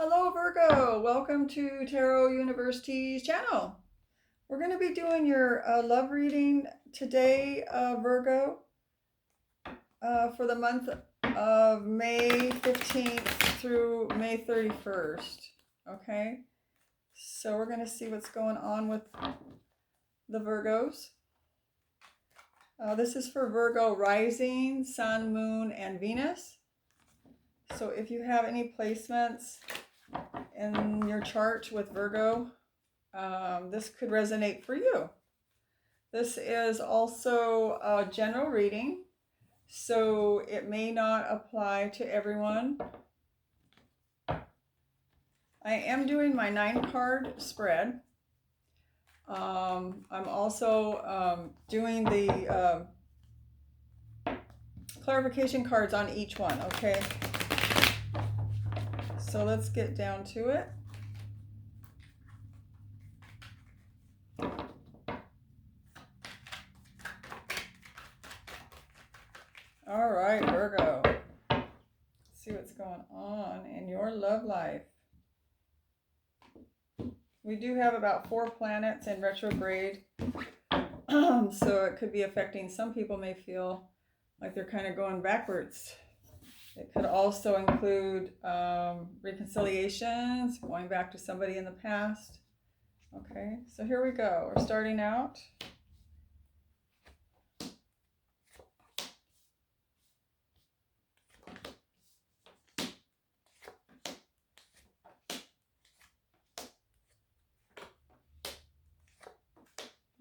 Hello Virgo, welcome to Tarot University's channel. We're going to be doing your love reading today, Virgo, for the month of May 15th through May 31st. Okay, so we're going to see what's going on with the Virgos. This is for Virgo rising, Sun, Moon, and Venus. So if you have any placements in your chart with Virgo, this could resonate for you. This is also a general reading, so it may not apply to everyone. I am doing my 9-card spread. I'm also doing the clarification cards on each one, okay? So let's get down to it. All right, Virgo. Let's see what's going on in your love life. We do have about 4 planets in retrograde, so it could be affecting some people. May feel like they're kind of going backwards. It could also include reconciliations, going back to somebody in the past. Okay, so here we go. We're starting out.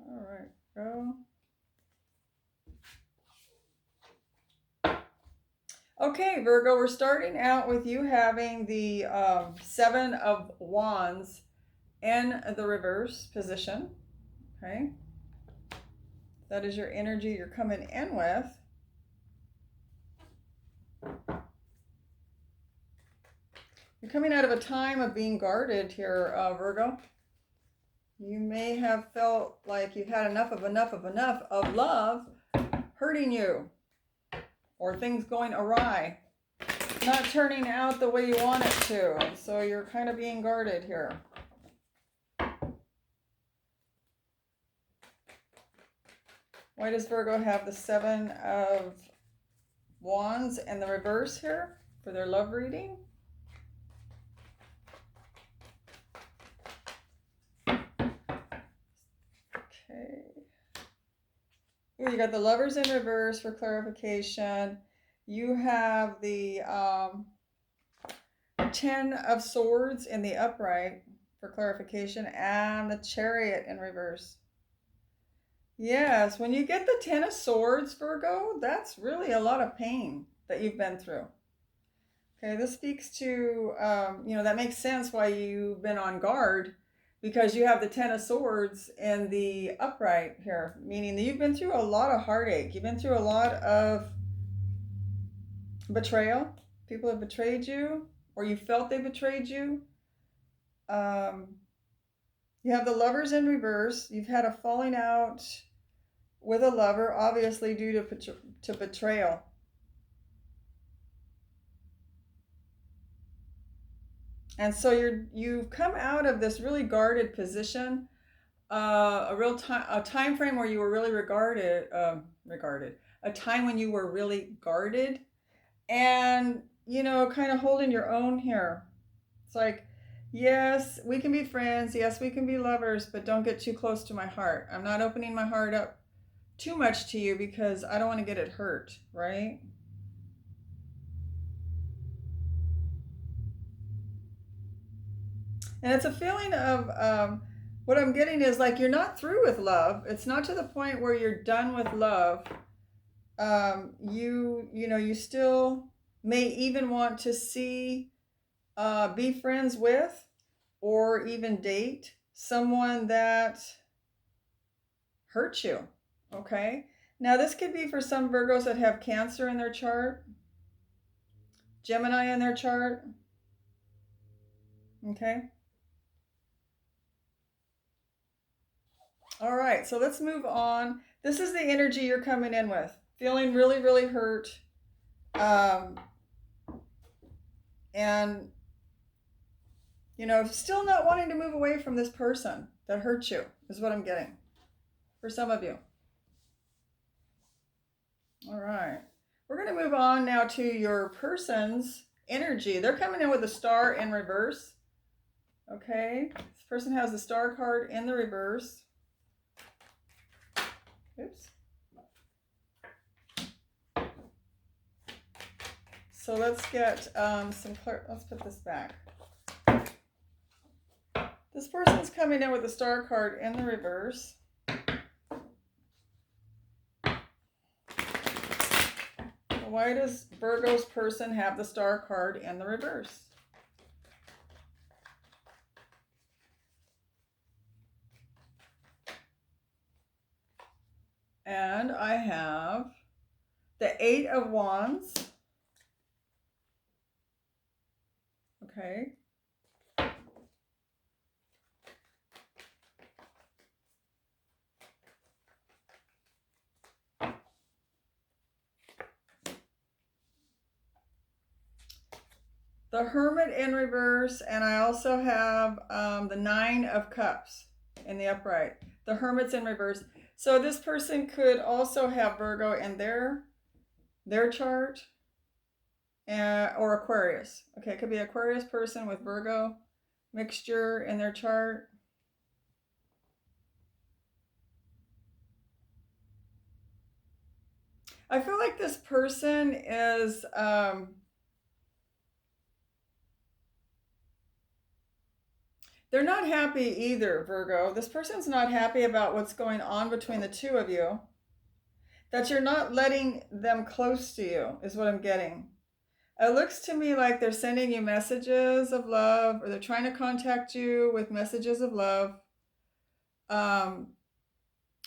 All right, go. Okay, Virgo, we're starting out with you having the 7 of Wands in the reverse position. Okay, that is your energy you're coming in with. You're coming out of a time of being guarded here, Virgo. You may have felt like you've had enough of love hurting you, or things going awry, not turning out the way you want it to. So you're kind of being guarded here. Why does Virgo have the 7 of Wands and the reverse here for their love reading? Okay. Ooh, you got the Lovers in reverse for clarification. You have the 10 of Swords in the upright for clarification, and the Chariot in reverse. Yes, when you get the 10 of Swords, Virgo, that's really a lot of pain that you've been through. Okay, this speaks to, that makes sense why you've been on guard, because you have the 10 of Swords in the upright here, meaning that you've been through a lot of heartache. You've been through a lot of betrayal. People have betrayed you, or you felt they betrayed you. You have the Lovers in reverse. You've had a falling out with a lover, obviously due to betrayal. And so you've come out of this really guarded position, a time frame where you were really a time when you were really guarded, and kind of holding your own here. It's like, yes, we can be friends, yes, we can be lovers, but don't get too close to my heart. I'm not opening my heart up too much to you because I don't want to get it hurt, right? And it's a feeling of what I'm getting is like you're not through with love. It's not to the point where you're done with love. You still may even want to see, be friends with, or even date someone that hurt you. Okay. Now this could be for some Virgos that have Cancer in their chart, Gemini in their chart. Okay. All right, so let's move on. This is the energy you're coming in with. Feeling really, really hurt. And You know, still not wanting to move away from this person that hurt you is what I'm getting for some of you. All right. We're going to move on now to your person's energy. They're coming in with a star in reverse. Okay. This person has the star card in the reverse. Oops. So let's get let's put this back. This person's coming in with the star card in the reverse. Why does Virgo's person have the star card in the reverse? And I have the 8 of Wands. Okay. The Hermit in reverse, and I also have the 9 of Cups in the upright. The Hermit's in reverse. So this person could also have Virgo in their chart, or Aquarius. Okay, it could be Aquarius person with Virgo mixture in their chart. I feel like this person is they're not happy either, Virgo. This person's not happy about what's going on between the two of you. That you're not letting them close to you is what I'm getting. It looks to me like they're sending you messages of love, or they're trying to contact you with messages of love.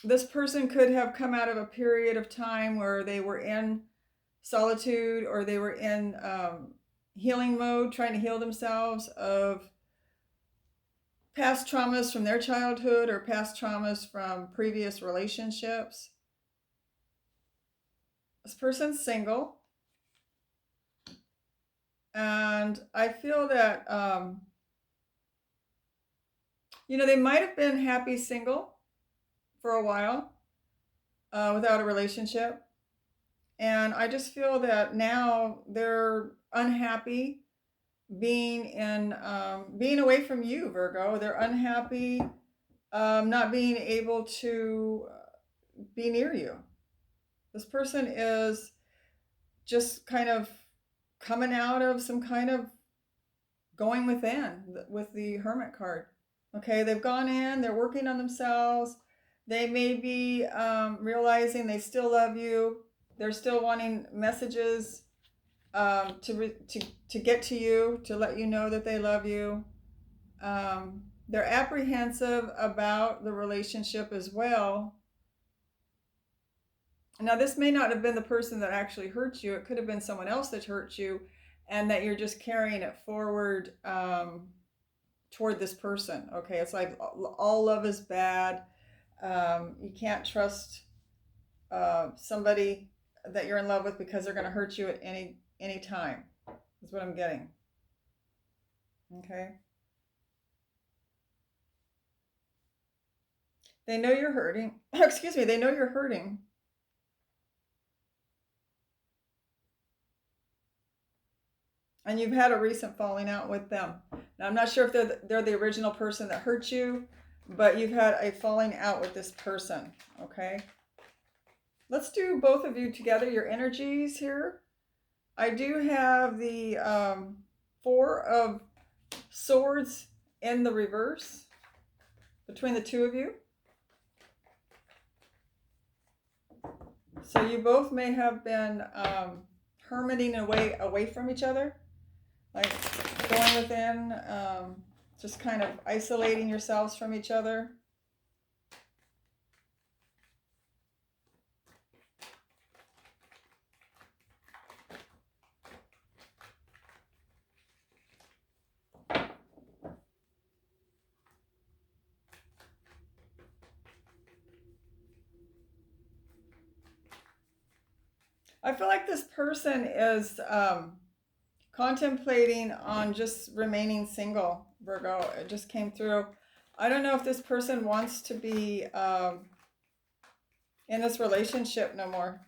This person could have come out of a period of time where they were in solitude, or they were in healing mode, trying to heal themselves of past traumas from their childhood or past traumas from previous relationships. This person's single. And I feel that, they might have been happy single for a while without a relationship. And I just feel that now they're unhappy being away from you, Virgo. They're unhappy not being able to be near you. This person is just kind of coming out of some kind of going within with the Hermit card. Okay, they've gone in, they're working on themselves. They may be realizing they still love you. They're still wanting messages to get to you, to let you know that they love you. They're apprehensive about the relationship as well. Now, this may not have been the person that actually hurt you. It could have been someone else that hurt you, and that you're just carrying it forward toward this person. Okay, it's like all love is bad. You can't trust somebody that you're in love with because they're going to hurt you at any time. Is what I'm getting. Okay. They know you're hurting. Excuse me. They know you're hurting. And you've had a recent falling out with them. Now, I'm not sure if they're the original person that hurt you, but you've had a falling out with this person. Okay. Let's do both of you together, your energies here. I do have the 4 of Swords in the reverse between the two of you. So you both may have been hermiting away from each other, like going within, just kind of isolating yourselves from each other. I feel like this person is contemplating on just remaining single Virgo. It just came through. I don't know if this person wants to be in this relationship no more.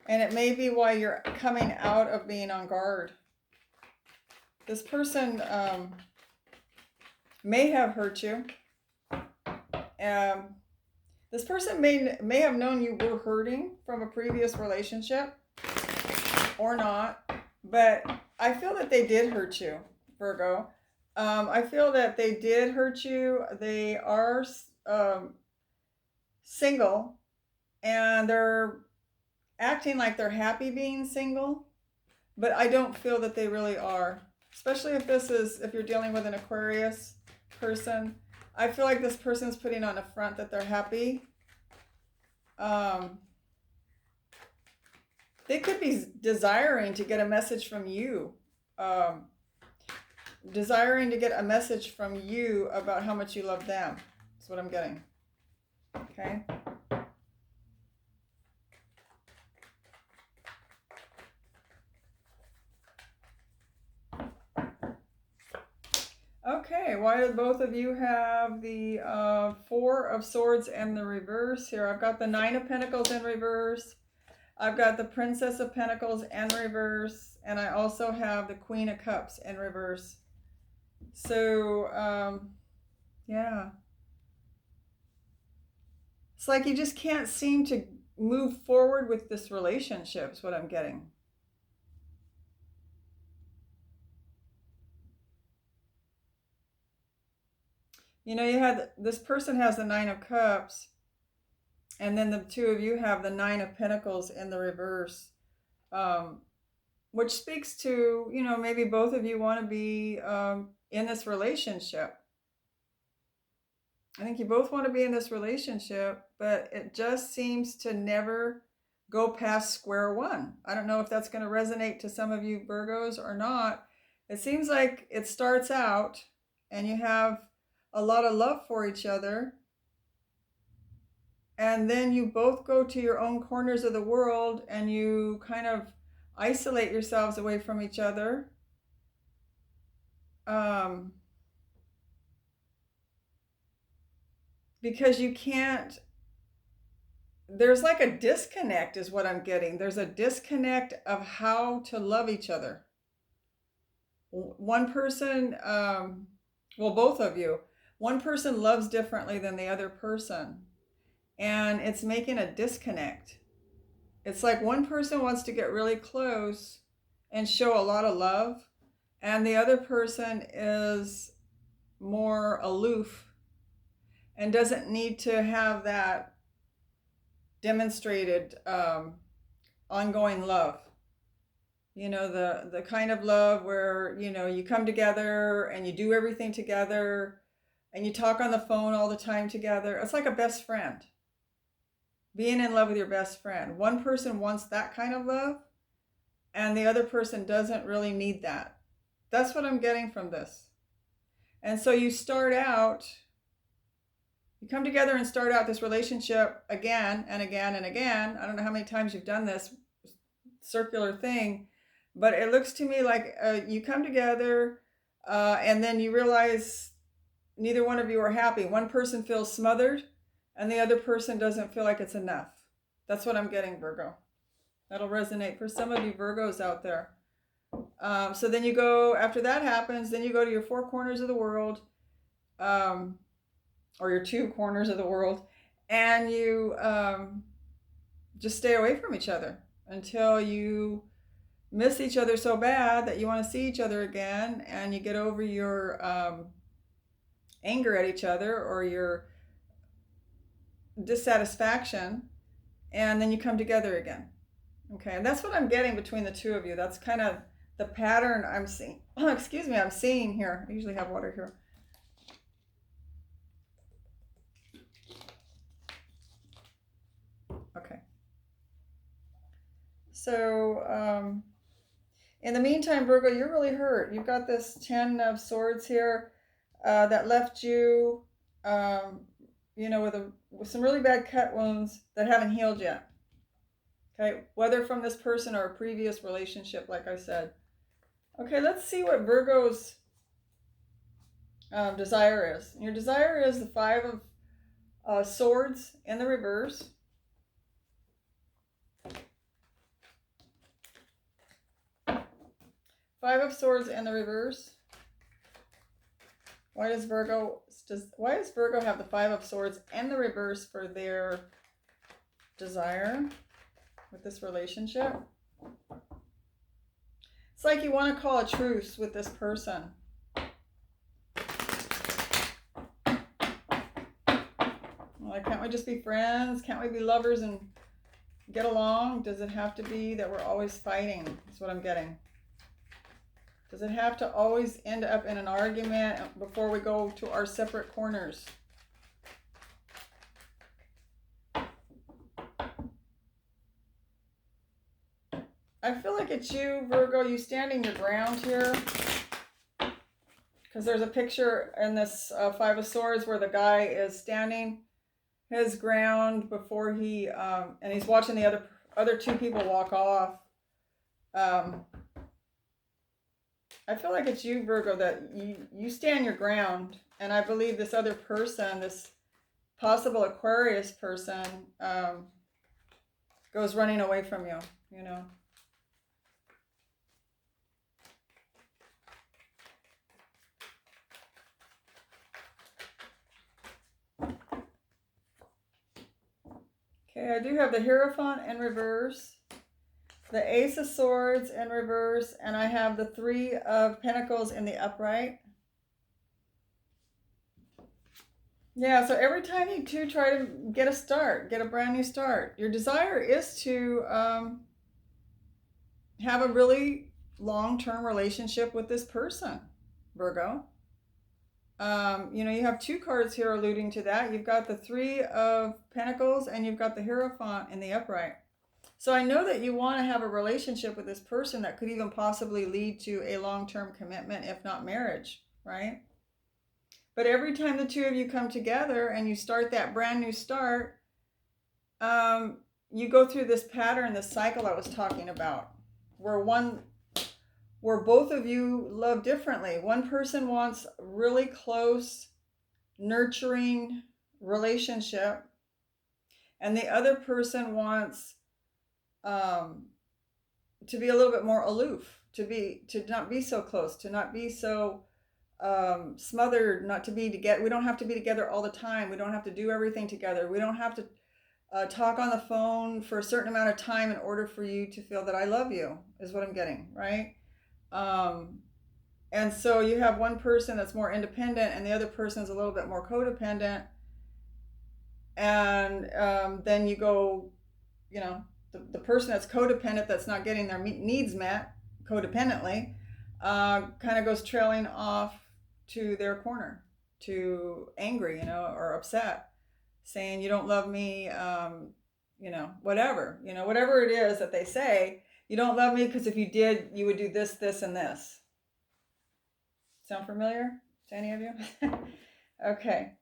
And it may be why you're coming out of being on guard. This person may have hurt you. This person may have known you were hurting from a previous relationship or not. But I feel that they did hurt you, Virgo. I feel that they did hurt you. They are single, and they're acting like they're happy being single, but I don't feel that they really are. Especially if you're dealing with an Aquarius person. I feel like this person's putting on a front that they're happy. They could be desiring to get a message from you. Desiring to get a message from you about how much you love them. That's what I'm getting. Okay. Okay, why do both of you have the Four of Swords and the reverse here? I've got the Nine of Pentacles in reverse. I've got the Princess of Pentacles in reverse. And I also have the Queen of Cups in reverse. So, yeah. It's like you just can't seem to move forward with this relationship is what I'm getting. You know, this person has the Nine of Cups, and then the two of you have the Nine of Pentacles in the reverse, which speaks to, you know, maybe both of you want to be in this relationship. I think you both want to be in this relationship, but it just seems to never go past square one. I don't know if that's going to resonate to some of you Virgos or not. It seems like it starts out and you have a lot of love for each other, and then you both go to your own corners of the world and you kind of isolate yourselves away from each other. Because you can't, there's like a disconnect is what I'm getting. There's a disconnect of how to love each other. One person, well, both of you, one person loves differently than the other person. And it's making a disconnect. It's like one person wants to get really close and show a lot of love, and the other person is more aloof and doesn't need to have that demonstrated ongoing love. You know, the kind of love where, you know, you come together and you do everything together and you talk on the phone all the time together. It's like a best friend. Being in love with your best friend. One person wants that kind of love, and the other person doesn't really need that. That's what I'm getting from this. And so you start out, you come together and start out this relationship again and again and again. I don't know how many times you've done this circular thing, but it looks to me like you come together and then you realize neither one of you are happy. One person feels smothered and the other person doesn't feel like it's enough. That's what I'm getting, Virgo. That'll resonate for some of you Virgos out there. So then you go, after that happens, then you go to your four corners of the world, or your two corners of the world, and you just stay away from each other until you miss each other so bad that you want to see each other again, and you get over your anger at each other or your dissatisfaction, and then you come together again. Okay, and that's what I'm getting between the two of you. That's kind of the pattern I'm seeing. Oh, excuse me, I'm seeing here. I usually have water here. Okay. So, in the meantime, Virgo, you're really hurt. You've got this 10 of Swords here that left you, you know, with some really bad cut wounds that haven't healed yet. Okay, whether from this person or a previous relationship, like I said. Okay, let's see what Virgo's desire is. Your desire is the Five of Swords in the reverse. Five of Swords in the reverse. Why does Virgo have the Five of Swords and the reverse for their desire with this relationship? It's like you want to call a truce with this person. Like, can't we just be friends? Can't we be lovers and get along? Does it have to be that we're always fighting? That's what I'm getting. Does it have to always end up in an argument before we go to our separate corners? I feel like it's you, Virgo, you standing your ground here. Because there's a picture in this Five of Swords where the guy is standing his ground before he, and he's watching the other two people walk off. I feel like it's you, Virgo, that you stand your ground. And I believe this other person, this possible Aquarius person, goes running away from you, you know. Okay, I do have the Hierophant in reverse, the Ace of Swords in reverse, and I have the Three of Pentacles in the upright. Yeah, so every time you two try to get a brand new start, your desire is to have a really long-term relationship with this person, Virgo. You know, you have two cards here alluding to that. You've got the Three of Pentacles and you've got the Hierophant in the upright. So I know that you want to have a relationship with this person that could even possibly lead to a long-term commitment, if not marriage, right? But every time the two of you come together and you start that brand new start, you go through this pattern, this cycle I was talking about, where both of you love differently. One person wants really close, nurturing relationship, and the other person wants to be a little bit more aloof, to not be so close, to not be so smothered, not to be together. We don't have to be together all the time. We don't have to do everything together. We don't have to talk on the phone for a certain amount of time in order for you to feel that I love you, is what I'm getting, right? And so you have one person that's more independent and the other person is a little bit more codependent. And then you go, you know, the person that's codependent, that's not getting their needs met codependently, kind of goes trailing off to their corner, to angry, you know, or upset, saying, you don't love me, you know, whatever it is that they say. You don't love me because if you did, you would do this, this, and this. Sound familiar to any of you? Okay.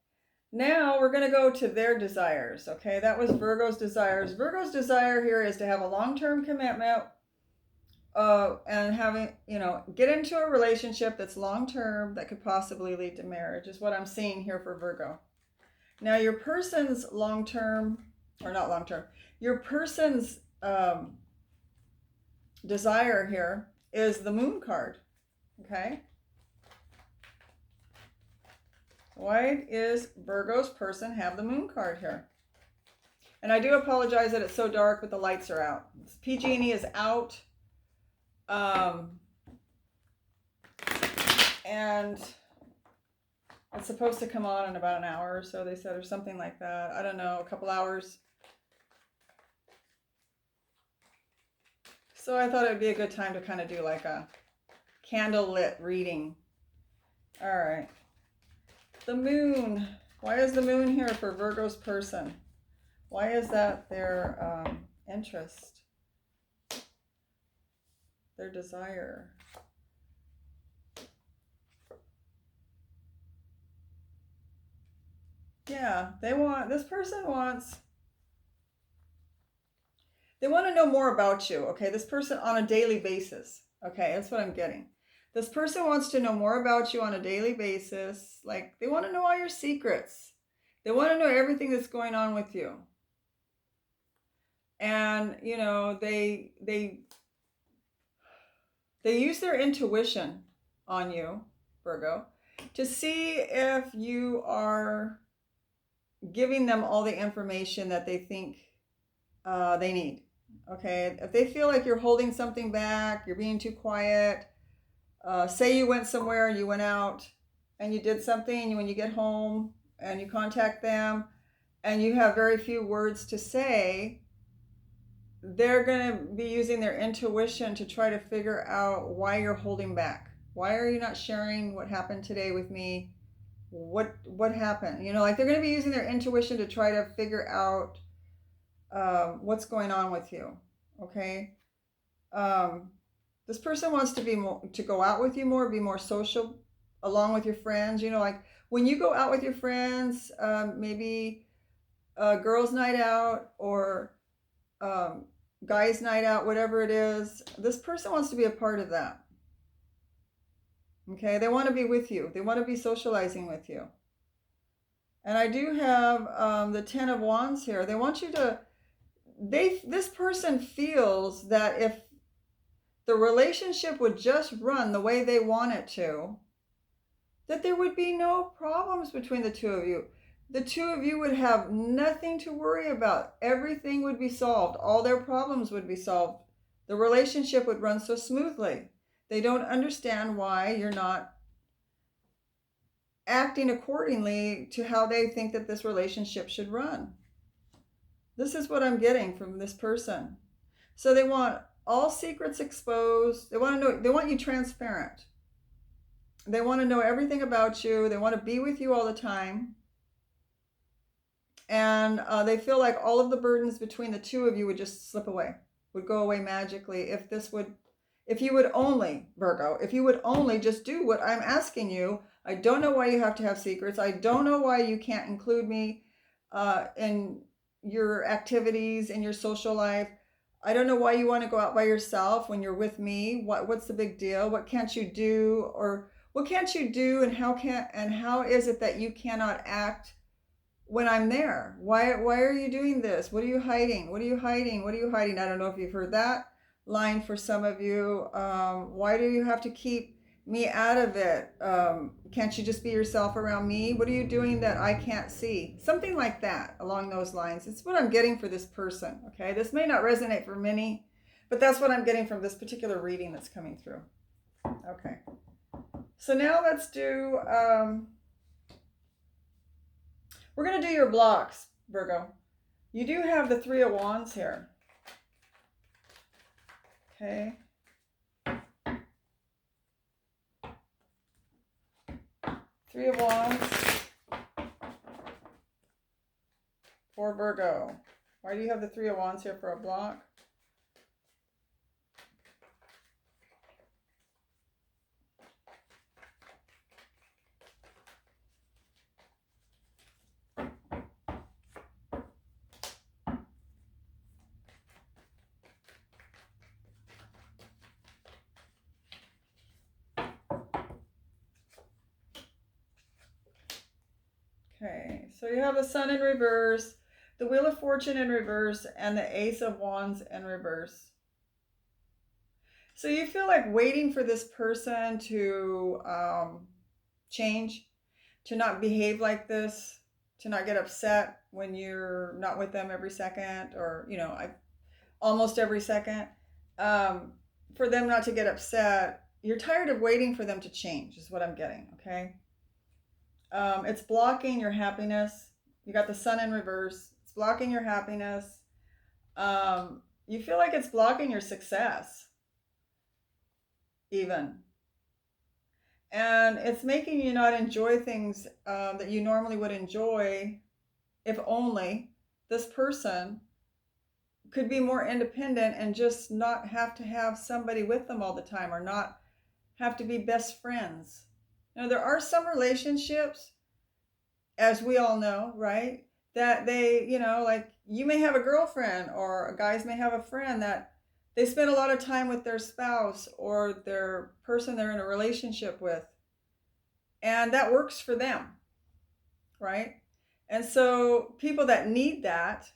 Now we're going to go to their desires. Okay, that was Virgo's desires. Virgo's desire here is to have a long-term commitment and having, you know, get into a relationship that's long-term that could possibly lead to marriage, is what I'm seeing here for Virgo. Now your person's long-term, or not long-term, your person's desire here is the Moon card. Okay. Why is Virgo's person have the Moon card here? And I do apologize that it's so dark, but the lights are out. PG&E is out. And it's supposed to come on in about an hour or so, they said, or something like that. I don't know, a couple hours. So I thought it would be a good time to kind of do like a candlelit reading. All right. The Moon. Why is the Moon here for Virgo's person? Why is that their interest? Their desire? Yeah, this person wants, they want to know more about you, okay? This person on a daily basis, okay? That's what I'm getting. This person wants to know more about you on a daily basis. Like, they want to know all your secrets. They want to know everything that's going on with you. And, you know, they use their intuition on you, Virgo, to see if you are giving them all the information that they think they need. Okay, if they feel like you're holding something back, you're being too quiet, say you went somewhere, you went out and you did something, when you get home and you contact them and you have very few words to say, they're going to be using their intuition to try to figure out why you're holding back. Why are you not sharing what happened today with me? What happened? You know, like, they're going to be using their intuition to try to figure out what's going on with you. Okay. This person wants to go out with you more, be more social along with your friends. You know, like, when you go out with your friends, maybe a girls' night out or guys' night out, whatever it is, this person wants to be a part of that. Okay, they want to be with you. They want to be socializing with you. And I do have the 10 of Wands here. They want you to, this person feels that if the relationship would just run the way they want it to, that there would be no problems between the two of you. The two of you would have nothing to worry about. Everything would be solved. All their problems would be solved. The relationship would run so smoothly. They don't understand why you're not acting accordingly to how they think that this relationship should run. This is what I'm getting from this person. So they want all secrets exposed. They want to know, they want you transparent. They want to know everything about you. They want to be with you all the time. And they feel like all of the burdens between the two of you would just slip away, would go away magically if you would only, Virgo, if you would only just do what I'm asking you. I don't know why you have to have secrets. I don't know why you can't include me in your activities, in your social life. I don't know why you want to go out by yourself when you're with me. What's the big deal? What can't you do? Or what can't you do, and how is it that you cannot act when I'm there? Why are you doing this? What are you hiding? What are you hiding? What are you hiding? I don't know if you've heard that line for some of you. Why do you have to keep me out of it? Can't you just be yourself around me? What are you doing that I can't see? Something like that, along those lines. It's what I'm getting for this person. Okay, this may not resonate for many, but that's what I'm getting from this particular reading that's coming through. Okay, so now let's do we're going to do your blocks, Virgo. You do have the 3 of Wands here. Okay. 3 of Wands for Virgo. Why do you have the 3 of Wands here for a block? Okay, so you have the Sun in reverse, the Wheel of Fortune in reverse, and the Ace of Wands in reverse. So you feel like waiting for this person to change, to not behave like this, to not get upset when you're not with them every second, or, you know, almost every second. For them not to get upset. You're tired of waiting for them to change, is what I'm getting, okay? It's blocking your happiness. You got the Sun in reverse. It's blocking your happiness. You feel like it's blocking your success, even. And it's making you not enjoy things that you normally would enjoy if only this person could be more independent and just not have to have somebody with them all the time, or not have to be best friends. Now, there are some relationships, as we all know, right, that they, you know, like, you may have a girlfriend, or guys may have a friend that They spend a lot of time with their spouse or their person they're in a relationship with, and that works for them, right? And so people that need that,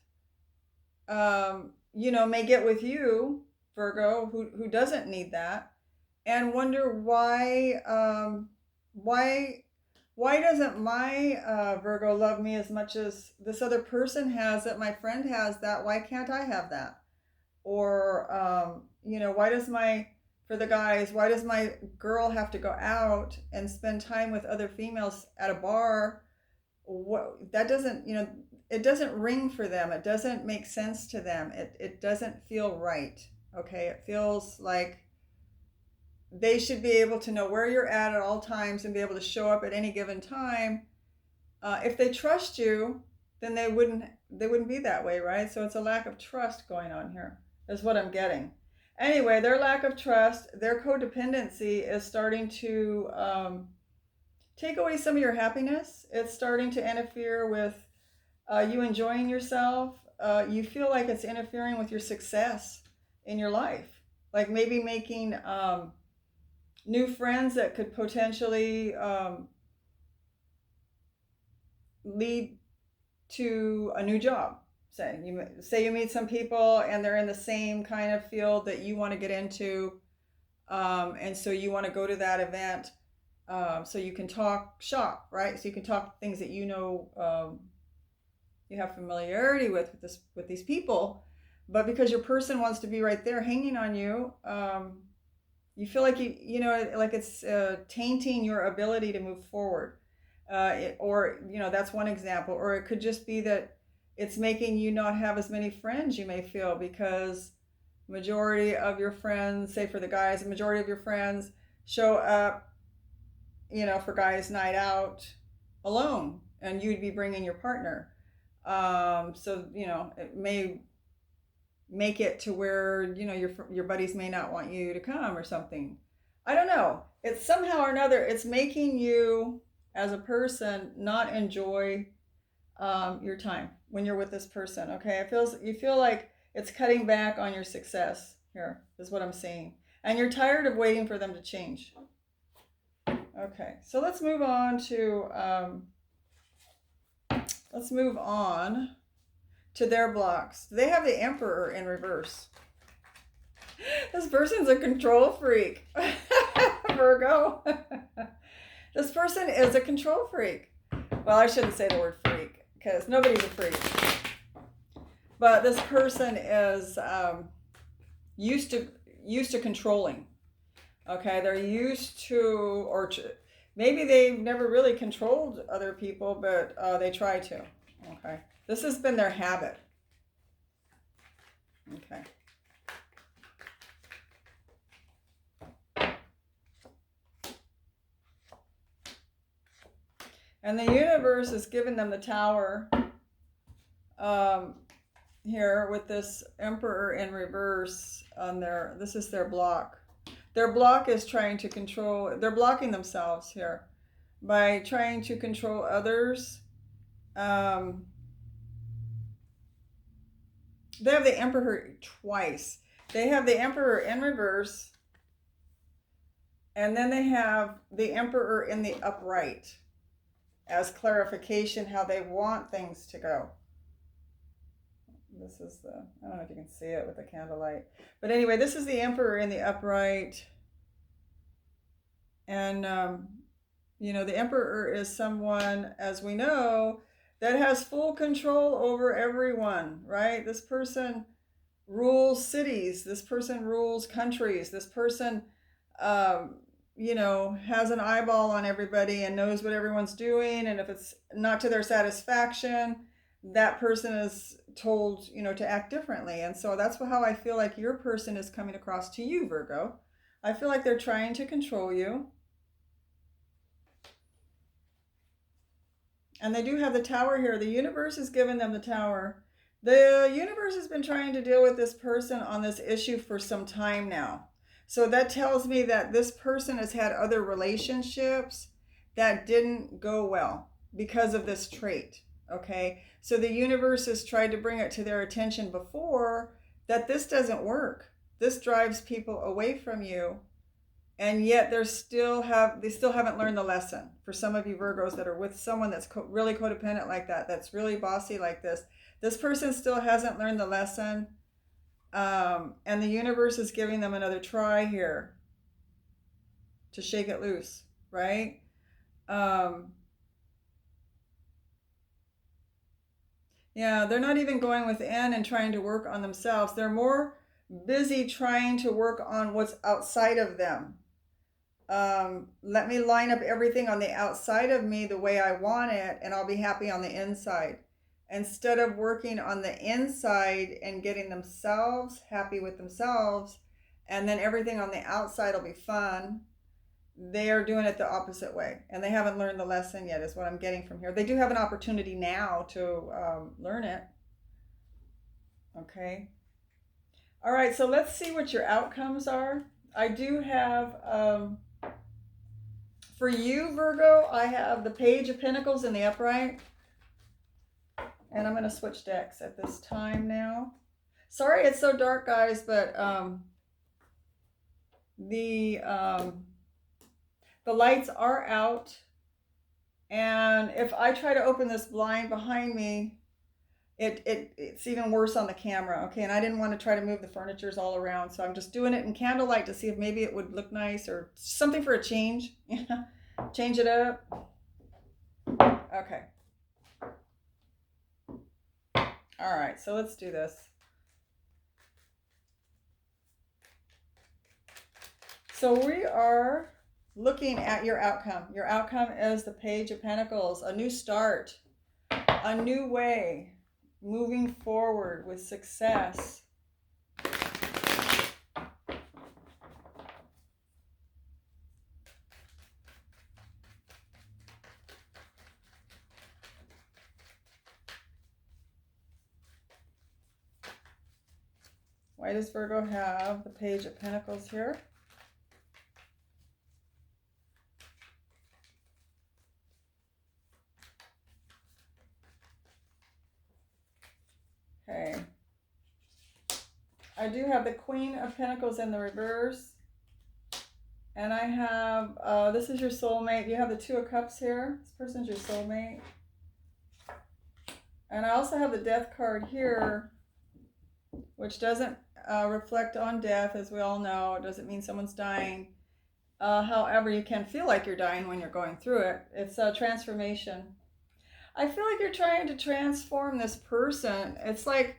may get with you, Virgo, who doesn't need that, and wonder why why doesn't my Virgo love me as much as this other person has, that my friend has that? Why can't I have that? Or why does for the guys, why does my girl have to go out and spend time with other females at a bar? What, that doesn't, it doesn't ring for them. It doesn't make sense to them. It doesn't feel right. Okay, it feels like they should be able to know where you're at all times and be able to show up at any given time. If they trust you, then they wouldn't be that way, right? So it's a lack of trust going on here, is what I'm getting. Anyway, their lack of trust, their codependency is starting to take away some of your happiness. It's starting to interfere with you enjoying yourself. You feel like it's interfering with your success in your life, like maybe making new friends that could potentially lead to a new job. Say you meet some people and they're in the same kind of field that you want to get into, and so you want to go to that event, so you can talk shop, right? So you can talk things that you have familiarity with these people, but because your person wants to be right there hanging on you, you feel like like it's tainting your ability to move forward. Or that's one example. Or it could just be that it's making you not have as many friends, you may feel, because majority of your friends, say for the guys, the majority of your friends show up, for guys' night out alone, and you'd be bringing your partner. So it may make it to where your buddies may not want you to come or something. I don't know. It's somehow or another, it's making you as a person not enjoy your time when you're with this person. Okay, you feel like it's cutting back on your success here, is what I'm seeing, and you're tired of waiting for them to change. Okay, so let's move on to their blocks. They have the Emperor in reverse. This person's a control freak. Virgo. This person is a control freak. Well, I shouldn't say the word freak, because nobody's a freak. But this person is used to controlling. Okay, they're used to, maybe they've never really controlled other people, but they try to. Okay, this has been their habit. Okay. And the universe has given them the Tower here with this Emperor in reverse on this is their block. Their block is trying to control, they're blocking themselves here by trying to control others. They have the Emperor twice. They have the Emperor in reverse, and then they have the Emperor in the upright as clarification how they want things to go. This is I don't know if you can see it with the candlelight. But anyway, this is the Emperor in the upright. And, the Emperor is someone, as we know, that has full control over everyone, right? This person rules cities. This person rules countries. This person, has an eyeball on everybody and knows what everyone's doing. And if it's not to their satisfaction, that person is told, to act differently. And so that's how I feel like your person is coming across to you, Virgo. I feel like they're trying to control you. And they do have the Tower here. The universe has given them the Tower. The universe has been trying to deal with this person on this issue for some time now. So that tells me that this person has had other relationships that didn't go well because of this trait. Okay, so the universe has tried to bring it to their attention before that this doesn't work. this drives people away from you, and yet they still haven't learned the lesson. For some of you Virgos that are with someone that's really codependent like that, that's really bossy like this person still hasn't learned the lesson, and the universe is giving them another try here to shake it loose, right? Yeah, they're not even going within and trying to work on themselves. They're more busy trying to work on what's outside of them. Let me line up everything on the outside of me the way I want it, and I'll be happy on the inside. Instead of working on the inside and getting themselves happy with themselves, and then everything on the outside will be fun, they are doing it the opposite way, and they haven't learned the lesson yet, is what I'm getting from here. They do have an opportunity now to learn it. Okay. All right, so let's see what your outcomes are. I do have, for you, Virgo, I have the Page of Pentacles in the upright. And I'm going to switch decks at this time now. Sorry it's so dark, guys, but the lights are out. And if I try to open this blind behind me, it's even worse on the camera. Okay, and I didn't want to try to move the furnitures all around, so I'm just doing it in candlelight to see if maybe it would look nice or something for a change. Change it up. Okay. All right, so let's do this. So we are looking at your outcome. Your outcome is the Page of Pentacles, a new start, a new way, moving forward with success. Why does Virgo have the Page of Pentacles here? Okay. I do have the Queen of Pentacles in the reverse. And I have, this is your soulmate. You have the Two of Cups here. This person's your soulmate. And I also have the Death card here, which doesn't reflect on death, as we all know. It doesn't mean someone's dying. However, you can feel like you're dying when you're going through it. It's a transformation. I feel like you're trying to transform this person. It's like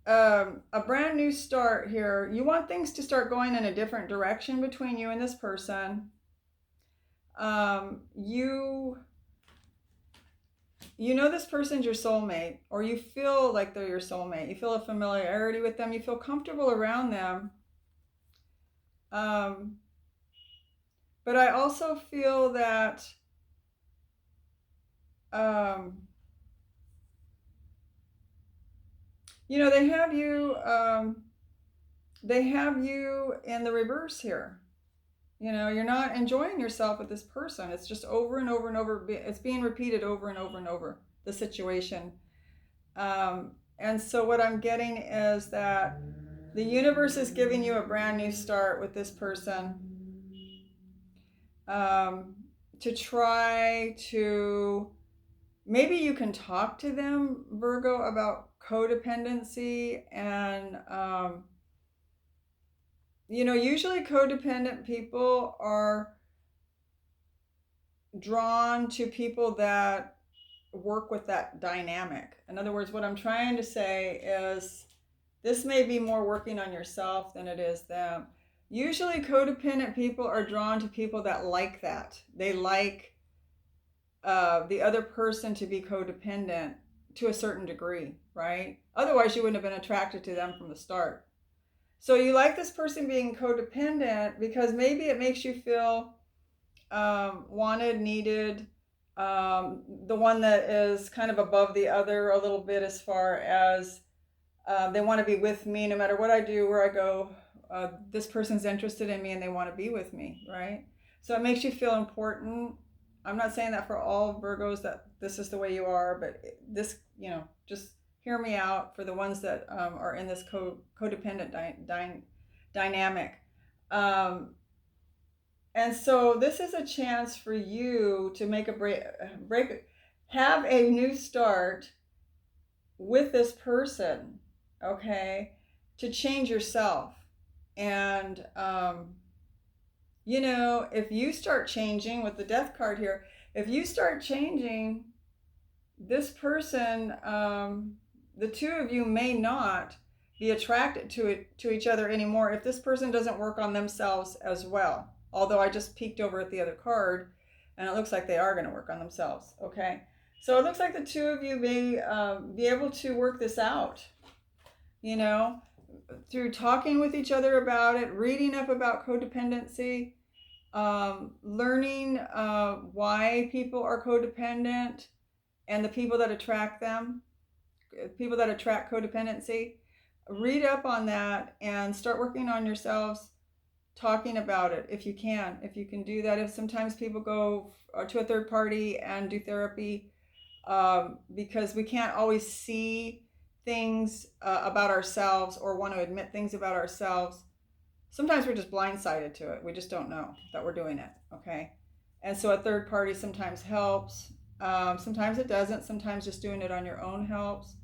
a brand new start here. You want things to start going in a different direction between you and this person. You know this person's your soulmate, or you feel like they're your soulmate. You feel a familiarity with them. You feel comfortable around them. But I also feel that you know, they have you in the reverse here. You know, you're not enjoying yourself with this person. It's just over and over and over. It's being repeated over and over and over, the situation. And so what I'm getting is that the universe is giving you a brand new start with this person. To try to, maybe you can talk to them, Virgo, about codependency. And you know, usually codependent people are drawn to people that work with that dynamic. In other words, what I'm trying to say is this may be more working on yourself than it is them. Usually codependent people are drawn to people that like that. They like the other person to be codependent to a certain degree, right? Otherwise you wouldn't have been attracted to them from the start. So you like this person being codependent because maybe it makes you feel wanted, needed, the one that is kind of above the other a little bit, as far as they want to be with me no matter what I do, where I go. This person's interested in me and they want to be with me, right? So it makes you feel important. I'm not saying that for all Virgos that this is the way you are, but this, you know, just hear me out for the ones that are in this codependent dynamic. Um, and so this is a chance for you to make a break, have a new start with this person, okay, to change yourself. And, if you start changing with the death card here, if you start changing, this person, the two of you may not be attracted to each other anymore if this person doesn't work on themselves as well. Although I just peeked over at the other card, and it looks like they are going to work on themselves. Okay, so it looks like the two of you may be able to work this out. Through talking with each other about it, reading up about codependency, learning why people are codependent and the people that attract them, people that attract codependency. Read up on that and start working on yourselves, talking about it if you can do that. If sometimes people go to a third party and do therapy, because we can't always see things about ourselves or want to admit things about ourselves. Sometimes we're just blindsided to it. We just don't know that we're doing it, okay? And so a third party sometimes helps. Sometimes it doesn't. Sometimes just doing it on your own helps.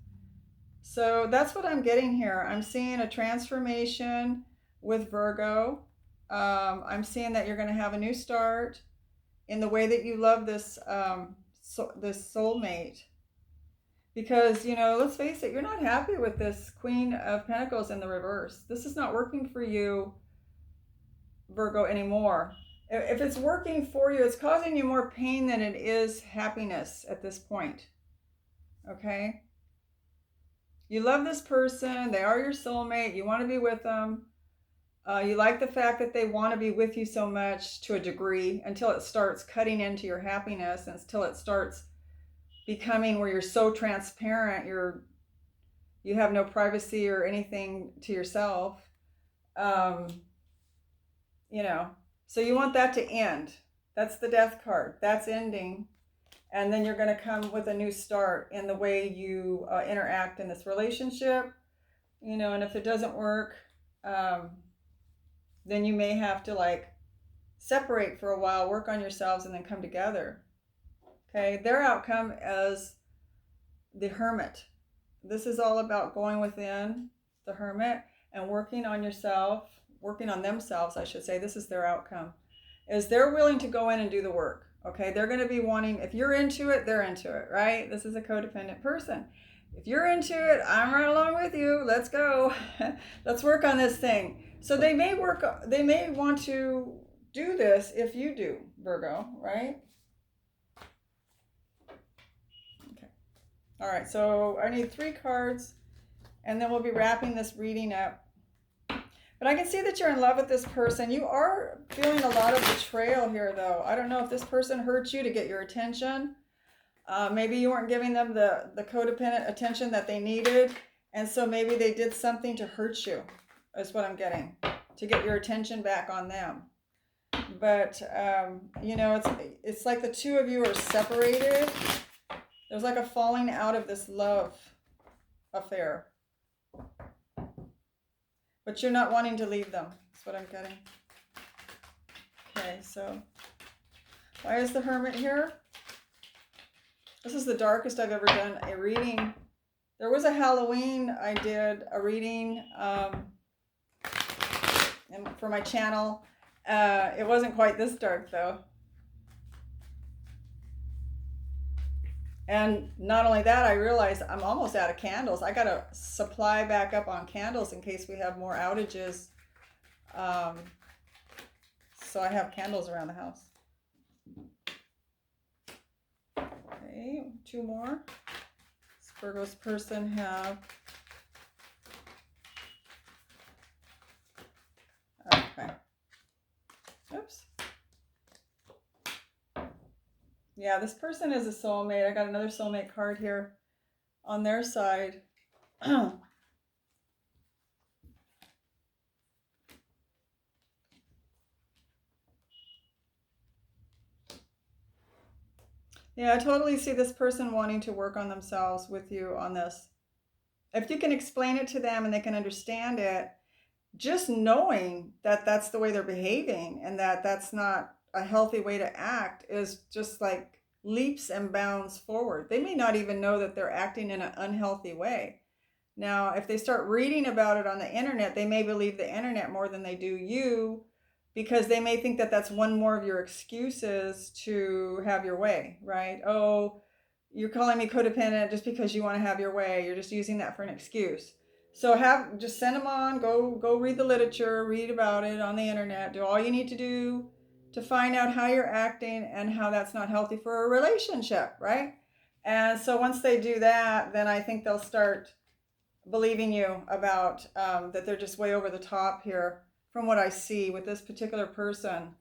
So that's what I'm getting here. I'm seeing a transformation with Virgo. I'm seeing that you're going to have a new start in the way that you love this this soulmate. Because, let's face it, you're not happy with this Queen of Pentacles in the reverse. This is not working for you, Virgo, anymore. If it's working for you, it's causing you more pain than it is happiness at this point. Okay? You love this person. They are your soulmate. You want to be with them. You like the fact that they want to be with you so much to a degree until it starts cutting into your happiness, and until it starts becoming where you're so transparent, you have no privacy or anything to yourself. So you want that to end. That's the death card. That's ending. And then you're going to come with a new start in the way you interact in this relationship. And if it doesn't work, then you may have to separate for a while, work on yourselves, and then come together. Okay, their outcome is the Hermit. This is all about going within, the Hermit, and working on yourself, working on themselves, I should say. This is their outcome, is they're willing to go in and do the work. Okay, they're going to be wanting, if you're into it, they're into it, right? This is a codependent person. If you're into it, I'm right along with you. Let's go. Let's work on this thing. So they may want to do this if you do, Virgo, right? Okay. All right, so I need 3 cards, and then we'll be wrapping this reading up. But I can see that you're in love with this person. You are feeling a lot of betrayal here, though. I don't know if this person hurt you to get your attention. Maybe you weren't giving them the codependent attention that they needed. And so maybe they did something to hurt you, is what I'm getting, to get your attention back on them. But, it's like the two of you are separated. There's like a falling out of this love affair. But you're not wanting to leave them. That's what I'm getting. Okay, so why is the Hermit here? This is the darkest I've ever done a reading. There was a Halloween I did a reading for my channel. It wasn't quite this dark, though. And not only that, I realized I'm almost out of candles. I got to supply back up on candles in case we have more outages. So I have candles around the house. Okay, 2 more. Does Virgo's person have? Okay. Oops. Yeah, this person is a soulmate. I got another soulmate card here on their side. Yeah, I totally see this person wanting to work on themselves with you on this. If you can explain it to them and they can understand it, just knowing that that's the way they're behaving and that that's not a healthy way to act is just like leaps and bounds forward. They may not even know that they're acting in an unhealthy way. Now, if they start reading about it on the internet, they may believe the internet more than they do you, because they may think that that's one more of your excuses to have your way, right? Oh, you're calling me codependent just because you want to have your way. You're just using that for an excuse. So just send them on, go read the literature, read about it on the internet, do all you need to do to find out how you're acting and how that's not healthy for a relationship, right? And so once they do that, then I think they'll start believing you about that they're just way over the top here from what I see with this particular person,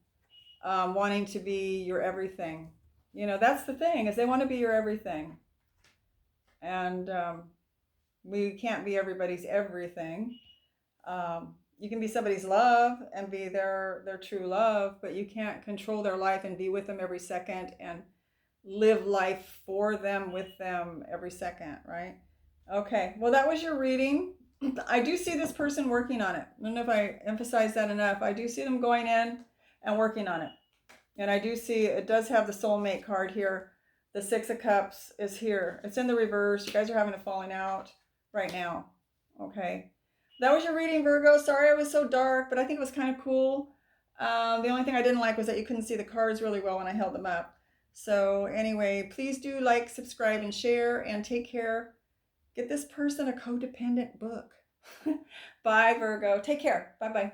wanting to be your everything. You know, that's the thing, is they want to be your everything. And we can't be everybody's everything. You can be somebody's love and be their true love, but you can't control their life and be with them every second and live life for them, with them every second, right? Okay, well, that was your reading. I do see this person working on it. I don't know if I emphasized that enough. I do see them going in and working on it. And I do see it does have the soulmate card here. The Six of Cups is here. It's in the reverse. You guys are having a falling out right now. Okay. That was your reading, Virgo. Sorry I was so dark, but I think it was kind of cool. The only thing I didn't like was that you couldn't see the cards really well when I held them up. So anyway, please do like, subscribe, and share, and take care. Get this person a codependent book. Bye, Virgo. Take care. Bye-bye.